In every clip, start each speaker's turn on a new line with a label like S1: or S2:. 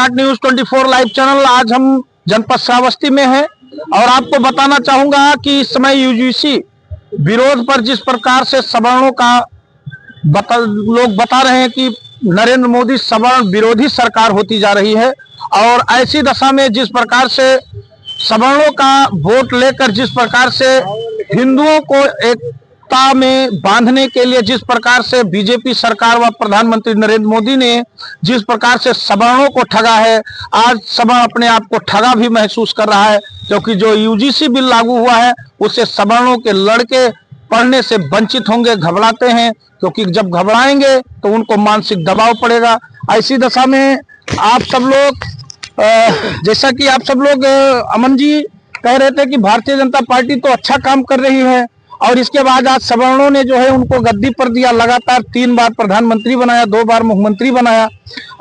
S1: Start news 24 live channel. आज हम जनपद श्रावस्ती में हैं और आपको बताना चाहूंगा कि इस समय यूजीसी विरोध पर जिस प्रकार से सवर्णों का लोग बता रहे हैं कि नरेंद्र मोदी सवर्ण विरोधी सरकार होती जा रही है, और ऐसी दशा में जिस प्रकार से सवर्णों का वोट लेकर जिस प्रकार से हिंदुओं को एकता में बांधने के लिए जिस प्रकार से बीजेपी सरकार व प्रधानमंत्री नरेंद्र मोदी ने जिस प्रकार से सवर्णों को ठगा है, आज सवर्ण अपने आप को ठगा भी महसूस कर रहा है, क्योंकि जो यूजीसी बिल लागू हुआ है उससे सवर्णों के लड़के पढ़ने से वंचित होंगे, घबराते हैं, क्योंकि जब घबराएंगे तो उनको मानसिक दबाव पड़ेगा। ऐसी दशा में आप सब लोग जैसा कि आप सब लोग अमन जी कह रहे थे कि भारतीय जनता पार्टी तो अच्छा काम कर रही है, और इसके बाद आज सवर्णों ने जो है उनको गद्दी पर दिया, लगातार 3 बार प्रधानमंत्री बनाया, 2 बार मुख्यमंत्री बनाया,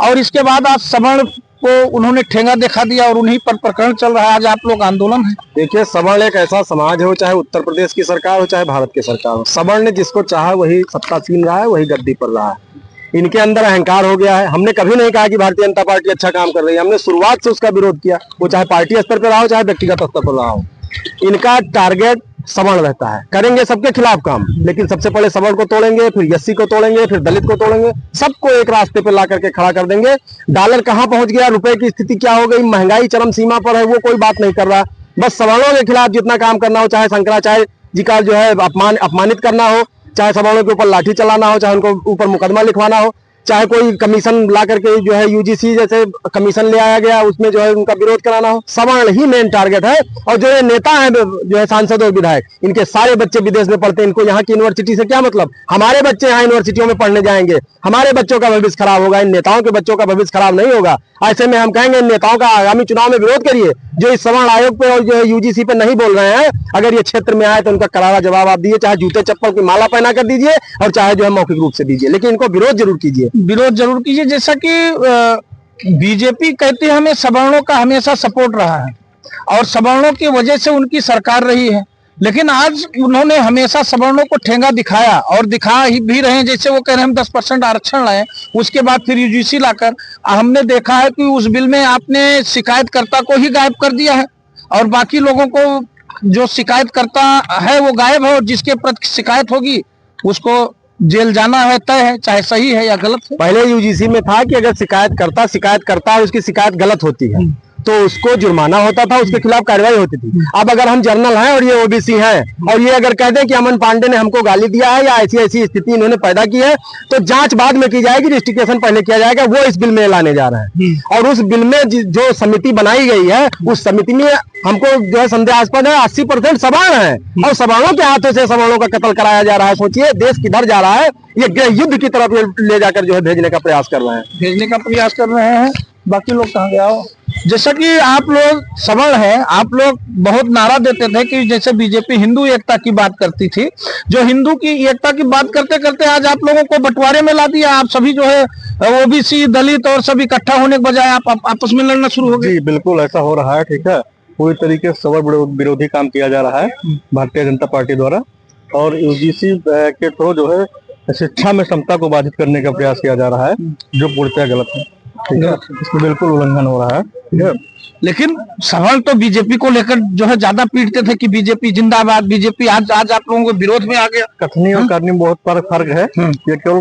S1: और इसके बाद आज सवर्ण को उन्होंने ठेंगा दिखा दिया और उन्हीं पर प्रकरण चल रहा है। आज आप लोग आंदोलन है।
S2: देखिए, सवर्ण एक ऐसा समाज हो, चाहे उत्तर प्रदेश की सरकार हो चाहे भारत की सरकार हो, सवर्ण ने जिसको चाहा वही सत्ता छीन रहा है, वही गद्दी पर रहा है। इनके अंदर अहंकार हो गया है। हमने कभी नहीं कहा कि भारतीय जनता पार्टी अच्छा काम कर रही है, हमने शुरुआत से उसका विरोध किया, वो चाहे पार्टी स्तर पर रहा हो चाहे व्यक्तिगत स्तर पर रहा हो। इनका टारगेट सवर्ण रहता है, करेंगे सबके खिलाफ काम, लेकिन सबसे पहले सवर्ण को तोड़ेंगे, फिर एससी को तोड़ेंगे, फिर दलित को तोड़ेंगे, सबको एक रास्ते पे ला करके खड़ा कर देंगे। डॉलर कहाँ पहुंच गया, रुपए की स्थिति क्या हो गई, महंगाई चरम सीमा पर है, वो कोई बात नहीं कर रहा। बस सवर्णों के खिलाफ जितना काम करना हो, चाहे शंकराचार्य जी का जो है अपमानित करना हो, चाहे सवर्णों के ऊपर लाठी चलाना हो, चाहे उनको ऊपर मुकदमा लिखवाना हो, चाहे कोई कमीशन ला करके जो है यूजीसी जैसे कमीशन ले आया गया उसमें जो है उनका विरोध कराना हो, सवर्ण ही मेन टारगेट है। और जो ये नेता है, जो है सांसद और विधायक, इनके सारे बच्चे विदेश में पढ़ते हैं, इनको यहाँ की यूनिवर्सिटी से क्या मतलब। हमारे बच्चे यहाँ यूनिवर्सिटियों में पढ़ने जाएंगे, हमारे बच्चों का भविष्य खराब होगा, इन नेताओं के बच्चों का भविष्य खराब नहीं होगा। ऐसे में हम कहेंगे इन नेताओं का आगामी चुनाव में विरोध करिए, जो इस सवर्ण आयोग पे और जो है यूजीसी पे नहीं बोल रहे हैं। अगर ये क्षेत्र में आए तो उनका करारा जवाब आप दीजिए, चाहे जूते चप्पल की माला पहना कर दीजिए और चाहे जो है मौखिक रूप से दीजिए, लेकिन इनको विरोध जरूर कीजिए,
S1: विरोध जरूर कीजिए। जैसा कि बीजेपी कहती है हमें सवर्णों का हमेशा सपोर्ट रहा है और सवर्णों की वजह से उनकी सरकार रही है, लेकिन आज उन्होंने हमेशा सवर्णों को ठेंगा दिखाया और दिखा ही भी रहे हैं। जैसे वो कह रहे हैं हम 10% आरक्षण लाए, उसके बाद फिर यूजीसी लाकर हमने देखा है कि उस बिल में आपने शिकायतकर्ता को ही गायब कर दिया है, और बाकी लोगों को जो शिकायतकर्ता है वो गायब है, और जिसके प्रति शिकायत होगी उसको जेल जाना है, तय है, चाहे सही है या गलत है।
S2: पहले यूजीसी में था कि अगर शिकायत करता है, उसकी शिकायत गलत होती है तो उसको जुर्माना होता था, उसके खिलाफ कार्रवाई होती थी। अब अगर हम जर्नल हैं और ये ओबीसी हैं और ये अगर कहते हैं कि अमन पांडे ने हमको गाली दिया है या ऐसी स्थिति इन्होंने पैदा की है, तो जांच बाद में की जाएगी, रजिस्ट्रिकेशन पहले किया जाएगा। वो इस बिल में लाने जा रहा है, और उस बिल में जो समिति बनाई गई है उस समिति में हमको जो है संदेहास्पद है 80% सवर्ण है, और सवर्णों के हाथों से सवर्णों का कत्ल कराया जा रहा है। सोचिए देश किधर जा रहा है, ये गृह युद्ध की तरफ ले जाकर जो है भेजने का प्रयास कर रहे हैं।
S1: बाकी लोग कहाँ गया हो। जैसा कि आप लोग सवर्ण हैं, आप लोग बहुत नारा देते थे कि जैसे बीजेपी हिंदू एकता की बात करती थी, जो हिंदू की एकता की बात करते करते आज आप लोगों को बंटवारे में ला दिया। आप सभी जो है ओबीसी दलित और सब इकट्ठा होने के बजाय आप आपस में लड़ना शुरू हो गए।
S2: जी बिल्कुल ऐसा हो रहा है, ठीक है। पूरी तरीके से सवर्ण विरोधी काम किया जा रहा है भारतीय जनता पार्टी द्वारा, और यूजीसी के थ्रू जो है शिक्षा में समता को बाधित करने का प्रयास किया जा रहा है, जो पूर्णतः गलत है, ठीक है। इसमें बिल्कुल उल्लंघन हो रहा है, ठीक है।
S1: लेकिन सवर्ण तो बीजेपी को लेकर जो है ज्यादा पीटते थे कि बीजेपी जिंदाबाद, बीजेपी। आज आप लोगों को विरोध में आ गया।
S2: कथनी और करनी में बहुत फर्क है। ये केवल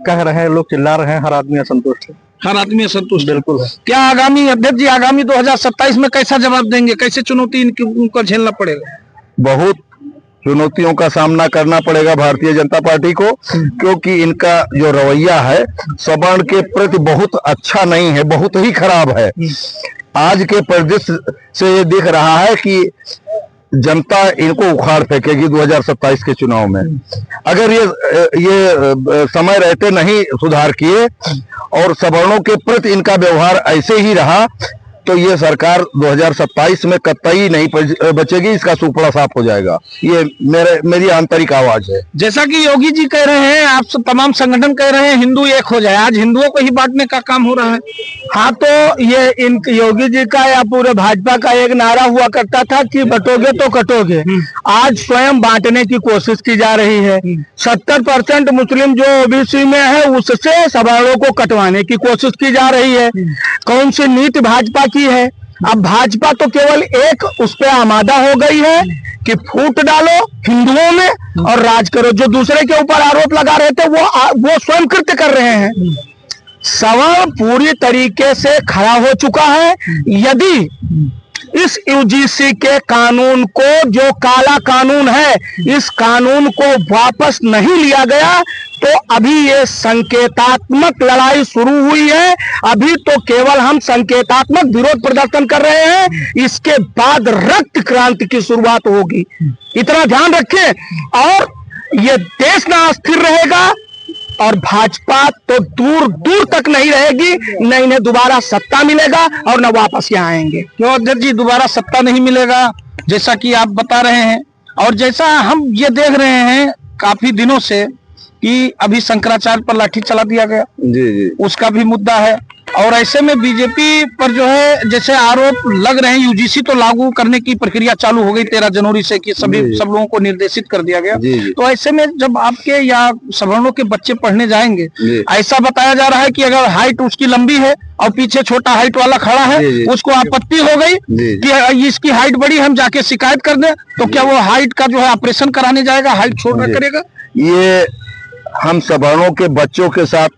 S2: कह रहे हैं, लोग चिल्ला रहे हैं, हर आदमी असंतुष्ट है,
S1: हर आदमी असंतुष्ट
S2: बिल्कुल है।
S1: क्या आगामी अध्यक्ष जी आगामी 2027 में कैसा जवाब देंगे, कैसे चुनौती इनको झेलना पड़ेगा?
S3: बहुत चुनौतियों का सामना करना पड़ेगा भारतीय जनता पार्टी को, क्योंकि इनका जो रवैया है सवर्ण के प्रति बहुत अच्छा नहीं है, बहुत ही खराब है। आज के परिदृश्य से ये दिख रहा है कि जनता इनको उखाड़ फेंकेगी 2027 के चुनाव में, अगर ये समय रहते नहीं सुधार किए और सवर्णों के प्रति इनका व्यवहार ऐसे ही रहा तो ये सरकार 2027 में कतई नहीं बचेगी, इसका सुपड़ा साफ हो जाएगा। ये मेरी आंतरिक आवाज है।
S1: जैसा कि योगी जी कह रहे हैं, आप सब तमाम संगठन कह रहे हैं हिंदू एक हो जाए, आज हिंदुओं को ही बांटने का काम हो रहा है। हाँ, तो ये इन योगी जी का या पूरे भाजपा का एक नारा हुआ करता था कि बटोगे तो कटोगे। आज स्वयं बांटने की कोशिश की जा रही है। 70% मुस्लिम जो ओबीसी में है उससे सवर्णों को कटवाने की कोशिश की जा रही है।
S4: कौन सी नीति भाजपा की है। अब भाजपा तो केवल एक उस पर आमादा हो गई है कि फूट डालो हिंदुओं में और राज करो। जो दूसरे के ऊपर आरोप लगा रहे थे वो स्वयं कृत्य कर रहे हैं। सवर्ण पूरी तरीके से खड़ा हो चुका है। यदि इस यूजीसी के कानून को, जो काला कानून है, इस कानून को वापस नहीं लिया गया तो अभी ये संकेतात्मक लड़ाई शुरू हुई है। अभी तो केवल हम संकेतात्मक विरोध प्रदर्शन कर रहे हैं, इसके बाद रक्त क्रांति की शुरुआत होगी। इतना ध्यान रखें। और ये देश ना अस्थिर रहेगा और भाजपा तो दूर दूर तक नहीं रहेगी, न इन्हें दोबारा सत्ता मिलेगा और न वापस यहाँ आएंगे।
S1: क्यों अध्यक्ष जी दोबारा सत्ता नहीं मिलेगा जैसा कि आप बता रहे हैं, और जैसा हम ये देख रहे हैं काफी दिनों से कि अभी शंकराचार्य पर लाठी चला दिया गया,
S3: जी
S1: उसका भी मुद्दा है। और ऐसे में बीजेपी पर जो है जैसे आरोप लग रहे हैं, यूजीसी तो लागू करने की प्रक्रिया चालू हो गई 13 जनवरी से कि सब लोगों को निर्देशित कर दिया गया। तो ऐसे में जब आपके या सवर्णों के बच्चे पढ़ने जाएंगे, ऐसा बताया जा रहा है कि अगर हाइट उसकी लंबी है और पीछे छोटा हाइट वाला खड़ा है, उसको आपत्ति हो गई कि इसकी हाइट बड़ी, हम जाके शिकायत कर दें, तो क्या वो हाइट का जो है ऑपरेशन कराने जाएगा, हाइट छोड़ना करेगा?
S3: ये हम सवर्णों के बच्चों के साथ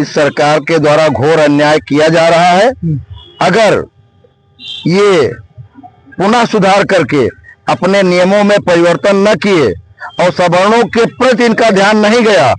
S3: इस सरकार के द्वारा घोर अन्याय किया जा रहा है। अगर ये पुनः सुधार करके अपने नियमों में परिवर्तन न किए और सवर्णों के प्रति इनका ध्यान नहीं गया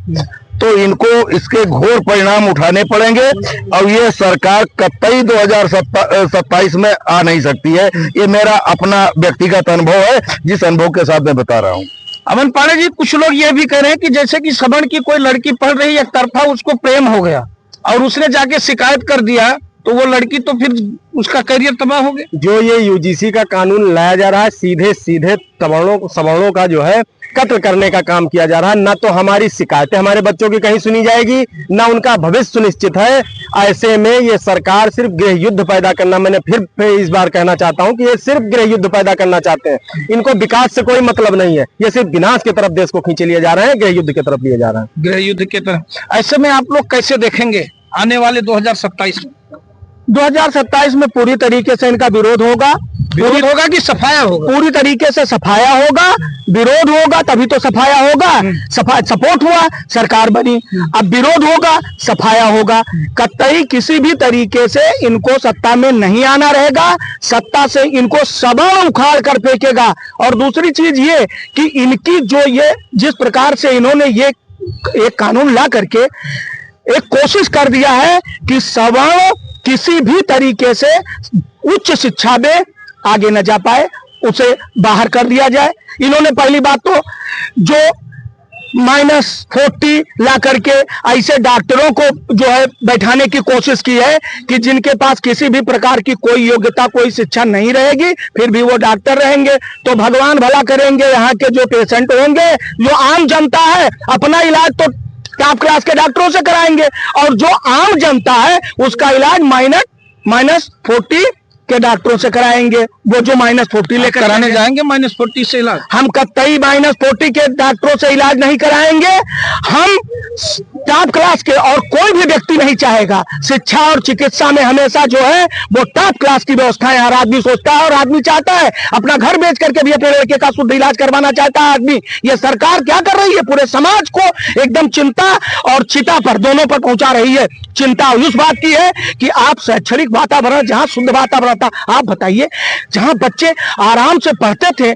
S3: तो इनको इसके घोर परिणाम उठाने पड़ेंगे और ये सरकार कतई 2027 में आ नहीं सकती है। ये मेरा अपना व्यक्तिगत अनुभव है, जिस अनुभव के साथ मैं बता रहा हूँ।
S1: अमन पांडे जी, कुछ लोग ये भी कह रहे हैं कि जैसे कि सवर्ण की कोई लड़की पढ़ रही, एक तरफा उसको प्रेम हो गया और उसने जाके शिकायत कर दिया तो वो लड़की तो फिर उसका करियर तबाह हो गया।
S2: जो ये यूजीसी का कानून लाया जा रहा है, सीधे सीधे सवर्णों का जो है कत्ल करने का काम किया जा रहा है। न तो हमारी शिकायतें हमारे बच्चों की कहीं सुनी जाएगी, न उनका भविष्य सुनिश्चित है। ऐसे में ये सरकार सिर्फ गृह युद्ध पैदा करना, मैंने फिर इस बार कहना चाहता हूं कि ये सिर्फ गृह युद्ध पैदा करना चाहते हैं। इनको विकास से कोई मतलब नहीं है, ये सिर्फ विनाश की तरफ देश को खींचे लिए जा रहे हैं, गृह युद्ध की तरफ लिए जा रहे हैं,
S1: गृह युद्ध की तरफ। ऐसे में आप लोग कैसे देखेंगे आने वाले 2027 में?
S4: 2027 में पूरी तरीके से इनका विरोध होगा।
S1: विरोध होगा कि सफाया होगा?
S4: पूरी तरीके से सफाया होगा। विरोध होगा तभी तो सफाया होगा। सपोर्ट हुआ, सरकार बनी, अब विरोध होगा, सफाया होगा। कतई किसी भी तरीके से इनको सत्ता में नहीं आना रहेगा। सत्ता से इनको सवर्ण उखाड़ कर फेंकेगा। और दूसरी चीज ये कि इनकी जो ये जिस प्रकार से इन्होंने ये एक कानून ला करके एक कोशिश कर दिया है कि सवर्ण किसी भी तरीके से उच्च शिक्षा में आगे न जा पाए, उसे बाहर कर दिया जाए। इन्होंने पहली बात तो जो -40 ला करके ऐसे डॉक्टरों को जो है बैठाने की कोशिश की है कि जिनके पास किसी भी प्रकार की कोई योग्यता, कोई शिक्षा नहीं रहेगी, फिर भी वो डॉक्टर रहेंगे। तो भगवान भला करेंगे, यहाँ के जो पेशेंट होंगे, जो आम जनता है, अपना इलाज तो टॉप क्लास के डॉक्टरों से कराएंगे और जो आम जनता है उसका इलाज -40 के डॉक्टरों से कराएंगे। वो जो -40 लेकर
S1: कराने जाएंगे -40 से इलाज,
S4: हम कतई -40 के डॉक्टरों से इलाज नहीं कराएंगे। हम टॉप क्लास के, और कोई भी व्यक्ति नहीं चाहेगा। शिक्षा और चिकित्सा में हमेशा जो है वो टॉप क्लास की व्यवस्था है। हर आदमी सोचता है और आदमी चाहता है अपना घर बेच करके भी अपने लड़के का शुद्ध इलाज करवाना चाहता है आदमी। ये सरकार क्या कर रही है? पूरे समाज को एकदम चिंता और चिता पर, दोनों पर पहुंचा रही है। चिंता उस बात की है कि आप शैक्षणिक वातावरण, जहां शुद्ध वातावरण था, आप बताइए, जहां बच्चे आराम से पढ़ते थे,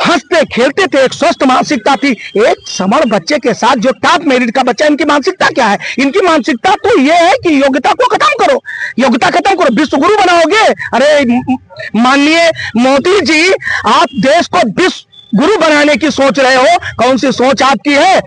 S4: हंसते खेलते थे, एक स्वस्थ मानसिकता थी, एक सवर्ण बच्चे के साथ जो टॉप मेरिट का बच्चा, इनकी मानसिकता क्या है? इनकी मानसिकता तो ये है कि योग्यता को खत्म करो, योग्यता खत्म करो, विश्व गुरु बनाओगे। अरे माननीय मोदी जी, आप देश को विश्व गुरु बनाने की सोच रहे हो, कौन सी सोच आपकी है?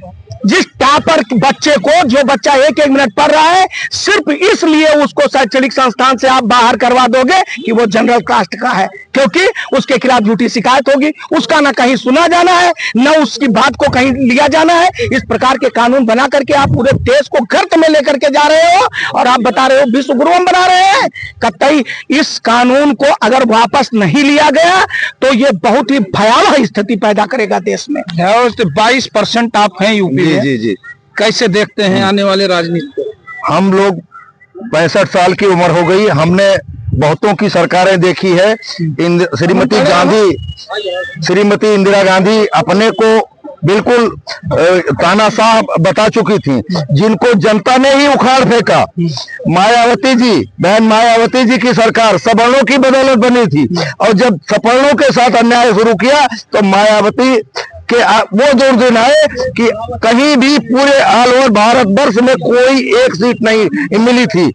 S4: जिस टॉपर बच्चे को, जो बच्चा 1-1 मिनट पढ़ रहा है, सिर्फ इसलिए उसको शैक्षणिक संस्थान से आप बाहर करवा दोगे कि वो जनरल कास्ट का है, क्योंकि उसके खिलाफ झूठी शिकायत होगी, उसका ना कहीं सुना जाना है, न उसकी बात को कहीं लिया जाना है। इस प्रकार के कानून बना करके आप पूरे देश को गर्त में लेकर के जा रहे हो और आप बता रहे हो विश्व गुरु हम बना रहे हैं। कतई इस कानून को अगर वापस नहीं लिया गया तो ये बहुत ही भयावह स्थिति पैदा करेगा देश में।
S1: 22% आप हैं यूपी में,
S3: जी।
S1: कैसे देखते हैं आने वाले राजनीति को?
S3: हम लोग 65 साल की उम्र हो गई। हमने बहुतों की सरकारें देखी है। श्रीमती इंदिरा गांधी अपने को बिल्कुल तानाशाह बता चुकी थी, जिनको जनता ने ही उखाड़ फेंका। मायावती जी, बहन मायावती जी की सरकार सवर्णों की बदौलत बनी थी, और जब सवर्णों के साथ अन्याय शुरू किया तो मायावती के वो जोर दिन आए कि कहीं भी पूरे ऑल ओवर भारत वर्ष में कोई एक सीट नहीं मिली थी।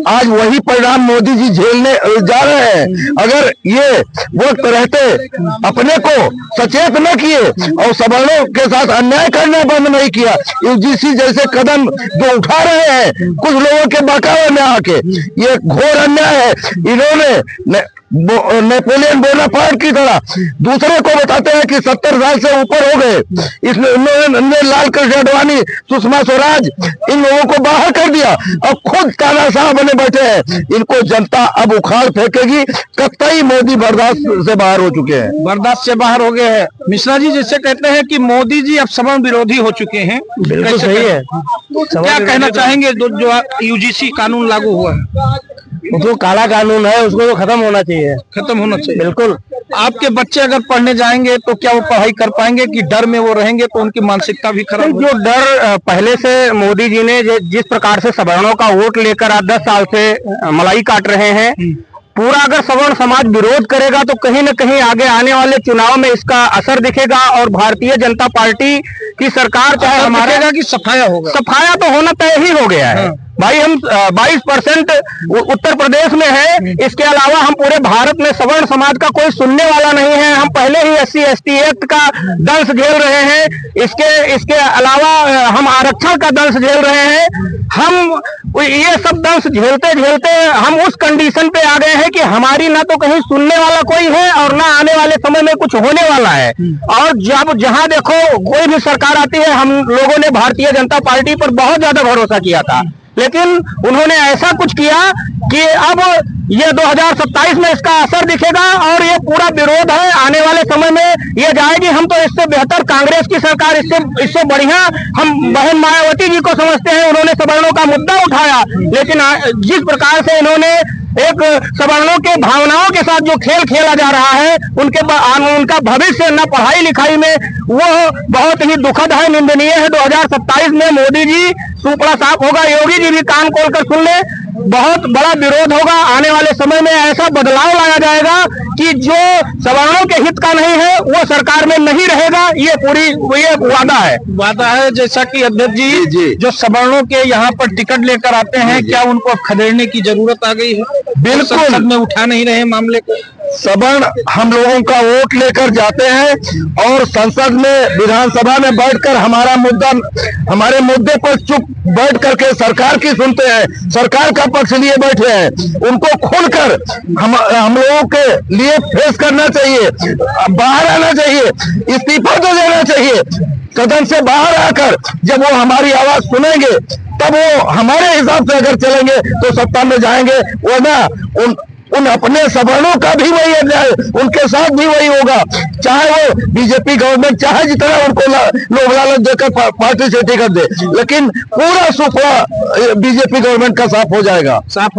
S3: आज वही परिणाम मोदी जी झेलने जा रहे हैं। अगर ये वक्त रहते अपने को सचेत न किए और सवर्णों के साथ अन्याय करना बंद नहीं किया, यूजीसी जैसे कदम जो उठा रहे हैं कुछ लोगों के बहकावे में आके, ये घोर अन्याय है। इन्होंने नेपोलियन बोनापार्ट की तरह दूसरे को बताते हैं कि 70 साल से ऊपर हो गए, इन्होंने लाल कृष्ण आडवाणी, सुषमा स्वराज, इन लोगों को बाहर कर दिया और खुद तानाशाह बने बैठे हैं। इनको जनता अब उखाड़ फेंकेगी। कतई मोदी बर्दाश्त से बाहर हो चुके हैं,
S1: बर्दाश्त से बाहर हो गए हैं। मिश्रा जी जैसे कहते हैं कि मोदी जी अब सवर्ण विरोधी हो चुके हैं,
S2: बिल्कुल सही है।
S1: क्या कहना चाहेंगे? जो यूजीसी कानून लागू हुआ है,
S2: जो काला कानून है उसको तो खत्म होना चाहिए,
S1: खत्म होना चाहिए।
S2: बिल्कुल।
S1: आपके बच्चे अगर पढ़ने जाएंगे तो क्या वो पढ़ाई कर पाएंगे कि डर में वो रहेंगे तो उनकी मानसिकता भी खराब होगी?
S4: जो डर पहले से मोदी जी ने जिस प्रकार से सवर्णों का वोट लेकर आज 10 साल से मलाई काट रहे हैं, पूरा अगर सवर्ण समाज विरोध करेगा तो कहीं न कहीं आगे आने वाले चुनाव में इसका असर दिखेगा। और भारतीय जनता पार्टी की सरकार चाहे हमारे
S1: की सफाया होगा,
S4: सफाया तो होना तय ही हो गया है भाई। हम 22% उत्तर प्रदेश में है, इसके अलावा हम पूरे भारत में सवर्ण समाज का कोई सुनने वाला नहीं है। हम पहले ही SC/ST एक्ट का दंश झेल रहे हैं, इसके अलावा हम आरक्षण का दंश झेल रहे हैं। हम ये सब दंश झेलते झेलते हम उस कंडीशन पे आ गए हैं कि हमारी ना तो कहीं सुनने वाला कोई है और ना आने वाले समय में कुछ होने वाला है। और जब जहां देखो कोई भी सरकार आती है, हम लोगों ने भारतीय जनता पार्टी पर बहुत ज्यादा भरोसा किया था, लेकिन उन्होंने ऐसा कुछ किया कि अब ये 2027 में इसका असर दिखेगा और ये पूरा विरोध है आने वाले समय में ये जाएगी। हम तो इससे बेहतर कांग्रेस की सरकार, इससे बढ़िया हम बहन मायावती जी को समझते हैं। उन्होंने सवर्णों का मुद्दा उठाया, लेकिन जिस प्रकार से इन्होंने एक सवर्णों के भावनाओं के साथ जो खेल खेला जा रहा है, उनका भविष्य न पढ़ाई लिखाई में, वो बहुत ही दुखद है, निंदनीय है। 2027 में मोदी जी सुपड़ा साफ होगा, योगी जी भी कान खोल कर सुन ले, बहुत बड़ा विरोध होगा। आने वाले समय में ऐसा बदलाव लाया जाएगा कि जो सवर्णों के हित का नहीं है वो सरकार में नहीं रहेगा। ये वादा है। जैसा कि अध्यक्ष जी जो सवर्णों के यहाँ पर टिकट लेकर आते हैं, क्या उनको अब खदेड़ने की जरूरत आ गई है?
S3: बिल्कुल।
S1: संसद में उठा नहीं रहे मामले को।
S3: सवर्ण हम लोगों का वोट लेकर जाते हैं और संसद में, विधानसभा में बैठकर हमारे मुद्दे पर चुप बैठ करके सरकार की सुनते हैं, सरकार का पक्ष लिए बैठे हैं। उनको खुलकर हम लोगों के लिए फेस करना चाहिए, बाहर आना चाहिए, इस्तीफा तो देना चाहिए। सदन से बाहर आकर जब वो हमारी आवाज सुनेंगे तब वो हमारे हिसाब से अगर चलेंगे तो सत्ता में जाएंगे, वरना उन अपने सवर्णों का भी वही अन्याय, उनके साथ भी वही होगा। चाहे वो बीजेपी गवर्नमेंट चाहे जितना उनको लोग लालच देकर पार्टी से टिकट दे, लेकिन पूरा सुपड़ा बीजेपी गवर्नमेंट का साफ हो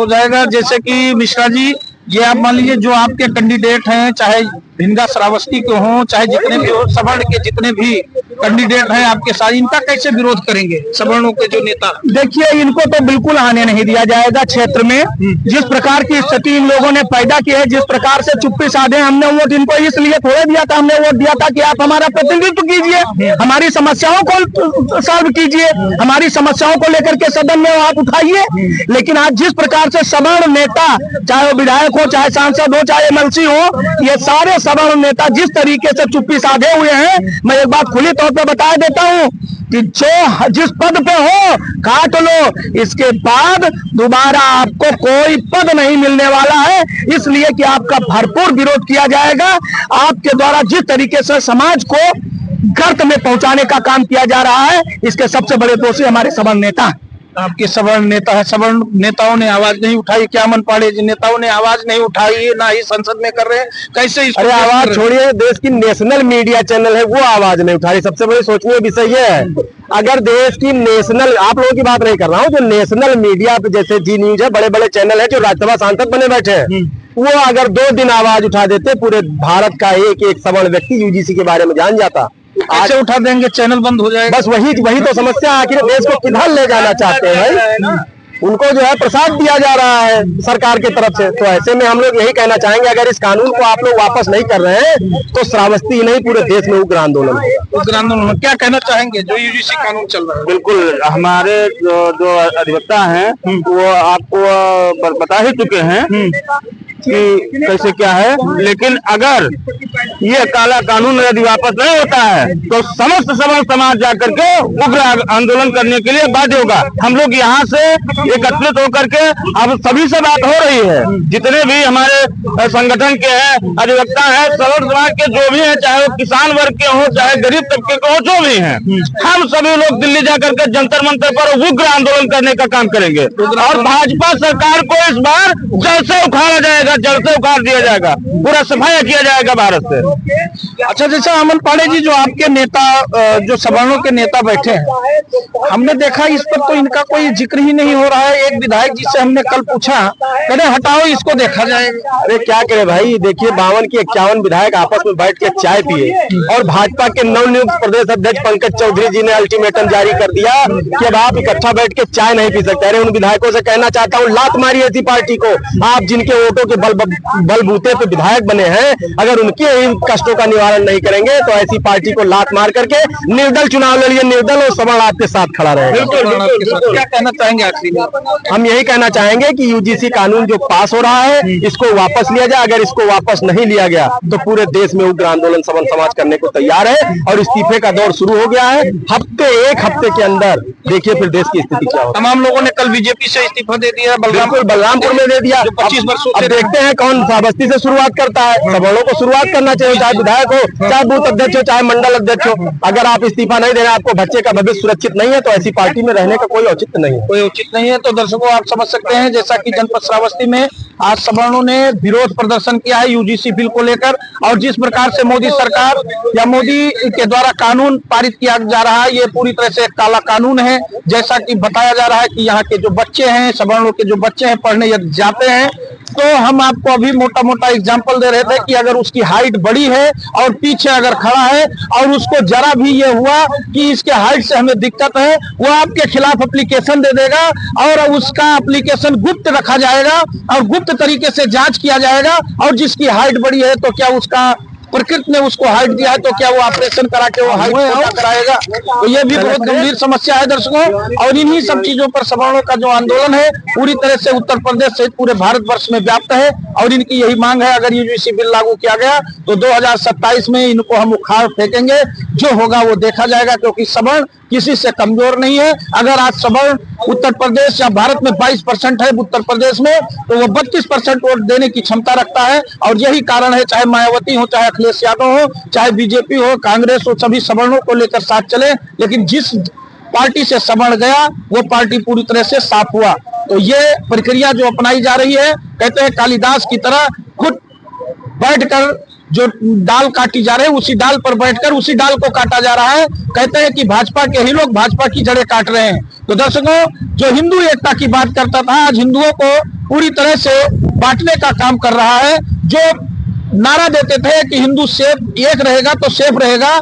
S3: जाएगा।
S1: जैसे कि मिश्रा जी, ये आप मान लीजिए जो आपके कैंडिडेट हैं, चाहे भिंगा श्रावस्ती के हों, चाहे जितने भी हो, सवर्ण के जितने भी कैंडिडेट हैं आपके साथ, इनका कैसे विरोध करेंगे सवर्णों के जो नेता?
S4: देखिए, इनको तो बिल्कुल आने नहीं दिया जाएगा क्षेत्र में। जिस प्रकार की स्थिति इन लोगों ने पैदा की है, जिस प्रकार से चुप्पी साधे, हमने वोट इनको इसलिए थोड़ा दिया था, हमने वोट दिया था कि आप हमारा प्रतिनिधित्व कीजिए, हमारी समस्याओं को सॉल्व कीजिए, हमारी समस्याओं को लेकर के सदन में आप उठाइए। लेकिन आज जिस प्रकार से सवर्ण नेता, चाहे वो विधायक हो, चाहे सांसद हो, चाहे MLC हो, ये सारे सवर्ण नेता जिस तरीके से चुप्पी साधे हुए हैं, मैं एक बात खुली तौर पे बता देता हूँ कि जो जिस पद पे हो काट लो, इसके बाद दोबारा आपको कोई पद नहीं मिलने वाला है। इसलिए कि आपका भरपूर विरोध किया जाएगा। आपके द्वारा जिस तरीके से समाज को गर्त में पहुंचाने का काम किया जा रहा है, इसके सबसे बड़े दोषी हमारे सवर्ण नेता हैं।
S1: आपके सवर्ण नेता है, सवर्ण नेताओं ने आवाज नहीं उठाई, क्या मन पाड़े जी नेताओं ने आवाज नहीं उठाई, ना ही संसद में कर रहे हैं, कैसे?
S2: अरे आवाज छोड़िए, देश की नेशनल मीडिया चैनल है वो आवाज नहीं उठा रही। सबसे बड़ी सोचनीय विषय ये है, अगर देश की नेशनल, आप लोगों की बात नहीं कर रहा हूँ, जो नेशनल मीडिया पे जैसे जी न्यूज है, बड़े बड़े चैनल है जो राज्यसभा सांसद बने बैठे हैं, वो अगर 2 दिन आवाज उठा देते, पूरे भारत का एक एक सवर्ण व्यक्ति यूजीसी के बारे में जान जाता।
S1: आज उठा देंगे, चैनल बंद हो जाएगा।
S2: बस वही तो समस्या, आखिर देश को किधर ले जाना चाहते हैं भाई? उनको जो है प्रसाद दिया जा रहा है सरकार की तरफ से। तो ऐसे में हम लोग यही कहना चाहेंगे, अगर इस कानून को आप लोग वापस नहीं कर रहे हैं तो श्रावस्ती ही नहीं, पूरे देश में उग्र आंदोलन होगा।
S1: उग्र आंदोलन क्या कहना चाहेंगे जो यूजीसी कानून चल रहा है?
S3: बिल्कुल, हमारे जो अधिवक्ता हैं वो आपको बता ही चुके हैं कि कैसे क्या है, लेकिन अगर ये काला कानून यदि वापस नहीं होता है तो समस्त सवर्ण समाज जाकर के उग्र आंदोलन करने के लिए बाध्य होगा। हम लोग यहाँ से एकत्रित होकर के अब सभी से बात हो रही है, जितने भी हमारे संगठन के हैं, अधिवक्ता हैं, सवर्ण समाज के जो भी हैं, चाहे वो किसान वर्ग के हो, चाहे गरीब तबके के हो, जो भी हैं, हम सभी लोग दिल्ली जाकर के जंतर मंतर पर उग्र आंदोलन करने का काम करेंगे और भाजपा सरकार को इस बार जड़ से उखाड़ा जाएगा, जड़ से उखाड़ दिया जाएगा, पूरा सफाया किया जाएगा भारत से।
S1: अच्छा, जैसे अमन पांडे जी जो आपके नेता, जो सवर्णों के नेता बैठे हैं, हमने देखा इस पर तो इनका कोई जिक्र ही नहीं हो रहा है। एक विधायक जी से हमने कल पूछा, कहते हटाओ इसको, देखा जाएगा।
S2: अरे क्या करे भाई, देखिए 52 की 51 विधायक आपस में बैठ के चाय पिए और भाजपा के नवनियुक्त प्रदेश अध्यक्ष पंकज चौधरी जी ने अल्टीमेटम जारी कर दिया कि अब आप इकट्ठा बैठ के चाय नहीं पी सकते। अरे उन विधायकों से कहना चाहता हूँ, लात मारी ऐसी पार्टी को, आप जिनके वोटों के बलबूते पे विधायक बने हैं, अगर उनके इन कष्टों का निवारण नहीं करेंगे तो ऐसी पार्टी को लात मार करके निर्दल चुनाव लड़िए, निर्दल और सवर्ण आपके साथ खड़ा रहेगा।
S1: क्या कहना चाहेंगे आखिरी में?
S2: हम यही कहना चाहेंगे कि यूजीसी कानून जो पास हो रहा है इसको वापस लिया जाए। अगर इसको वापस नहीं लिया गया तो पूरे देश में उग्र आंदोलन सवर्ण समाज करने को तैयार है और इस्तीफे का दौर शुरू हो गया है। एक हफ्ते के अंदर देखिए फिर देश की स्थिति क्या हो।
S1: तमाम लोगों ने कल बीजेपी से इस्तीफा दे दिया,
S2: बलरामपुर में दे दिया।
S1: 25 वर्षों
S2: अब देखते हैं कौन श्रावस्ती से शुरुआत करता है। सवर्णों को शुरुआत करना चाहिए, चाहे विधायक हो, चाहे बूथ अध्यक्ष हो, चाहे मंडल अध्यक्ष हो। अगर आप इस्तीफा नहीं दे रहे, आपको बच्चे का भविष्य सुरक्षित नहीं है तो ऐसी पार्टी में रहने का कोई औचित्य नहीं है,
S1: कोई उचित नहीं है। तो दर्शकों, आप समझ सकते हैं, जैसा कि जनपद श्रावस्ती में आज सवर्णों ने विरोध प्रदर्शन किया है यूजीसी बिल को लेकर, और जिस प्रकार से मोदी सरकार या मोदी के द्वारा कानून पारित किया जा रहा है, ये पूरी तरह से एक काला कानून है। जैसा कि बताया जा रहा है कि यहाँ के जो बच्चे हैं, सवर्णों के जो बच्चे हैं, पढ़ने यदि जाते हैं, तो हम आपको अभी मोटा मोटा एग्जाम्पल दे रहे थे कि अगर उसकी हाइट बड़ी है और पीछे अगर खड़ा है और उसको जरा भी ये हुआ कि इसके हाइट से हमें दिक्कत है, वो आपके खिलाफ एप्लीकेशन दे देगा और उसका एप्लीकेशन गुप्त रखा जाएगा और गुप्त तरीके से जांच किया जाएगा। और जिसकी हाइट बड़ी है तो क्या उसका प्रकृति ने उसको हाइट दिया है तो क्या वो ऑपरेशन करा के वो हाइट छोटा कराएगा? तो ये भी बहुत गंभीर समस्या है दर्शकों। और इन्हीं सब चीजों पर सवर्णों का जो आंदोलन है पूरी तरह से उत्तर प्रदेश सहित पूरे भारतवर्ष में व्याप्त है और इनकी यही मांग है, अगर यूजीसी बिल लागू किया गया तो 2027 में इनको हम उखाड़ फेंकेंगे। जो होगा वो देखा जाएगा, क्योंकि सवर्ण किसी से कमजोर नहीं है। अगर आज सवर्ण उत्तर प्रदेश या भारत में 22% है उत्तर प्रदेश में, तो वो 32% वोट देने की क्षमता रखता है। और यही कारण है, चाहे मायावती हो, चाहे अखिलेश यादव हो, चाहे बीजेपी हो, कांग्रेस हो, सभी सवर्णों को लेकर साथ चले। लेकिन जिस पार्टी से सवर्ण गया वो पार्टी पूरी तरह से साफ हुआ। तो ये प्रक्रिया जो अपनाई जा रही है, कहते हैं कालिदास की तरह खुद बैठकर जो डाल काटी जा रही है, उसी डाल पर बैठकर उसी डाल को काटा जा रहा है। कहते हैं कि भाजपा के ही लोग भाजपा की जड़ें काट रहे हैं। तो दर्शकों, जो हिंदू एकता की बात करता था, आज हिंदुओं को पूरी तरह से बांटने का काम कर रहा है। जो नारा देते थे कि हिंदू सेफ एक रहेगा तो सेफ रहेगा,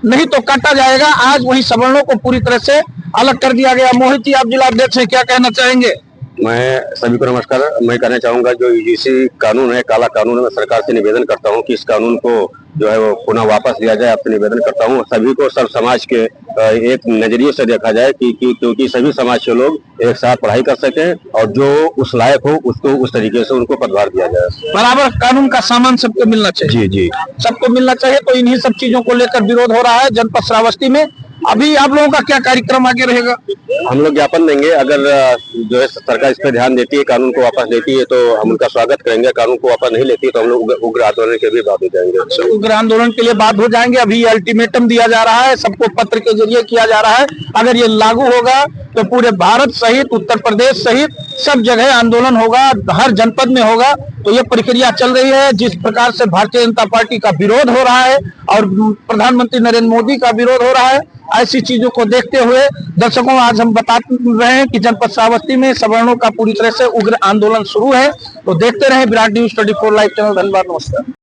S1: नहीं तो काटा जाएगा, आज वही सवर्णों को पूरी तरह से अलग कर दिया गया। मोहित जी, आप जिला अध्यक्ष हैं, क्या कहना चाहेंगे?
S5: मैं सभी को नमस्कार। मैं कहना चाहूंगा जो यूजीसी कानून है, काला कानून है, मैं सरकार से निवेदन करता हूं कि इस कानून को जो है वो पुनः वापस लिया जाए। आपसे निवेदन करता हूं सभी को, सब समाज के एक नजरिए से देखा जाए कि क्योंकि सभी समाज के लोग एक साथ पढ़ाई कर सकें और जो उस लायक हो उसको उस तरीके से उनको पदभार दिया जाए।
S1: बराबर कानून का सामान सबको मिलना चाहिए।
S5: जी,
S1: सबको मिलना चाहिए। तो इन्हीं सब चीजों को लेकर विरोध हो रहा है जनपद श्रावस्ती में। अभी आप लोगों का क्या कार्यक्रम आगे रहेगा?
S5: हम लोग ज्ञापन देंगे। अगर जो है सरकार इस पर ध्यान देती है, कानून को वापस लेती है, तो हम उनका स्वागत करेंगे। कानून को वापस नहीं लेती है तो हम लोग उग्र आंदोलन के भी बात हो जाएंगे।
S1: उग्र आंदोलन के लिए बात हो जाएंगे। अभी अल्टीमेटम दिया जा रहा है, सबको पत्र के जरिए किया जा रहा है। अगर ये लागू होगा तो पूरे भारत सहित उत्तर प्रदेश सहित सब जगह आंदोलन होगा, हर जनपद में होगा। तो ये प्रक्रिया चल रही है। जिस प्रकार से भारतीय जनता पार्टी का विरोध हो रहा है और प्रधानमंत्री नरेंद्र मोदी का विरोध हो रहा है, ऐसी चीजों को देखते हुए दर्शकों आज हम बता रहे हैं कि जनपद श्रावस्ती में सवर्णों का पूरी तरह से उग्र आंदोलन शुरू है। तो देखते रहे विराट न्यूज 24 लाइव चैनल। धन्यवाद, नमस्कार।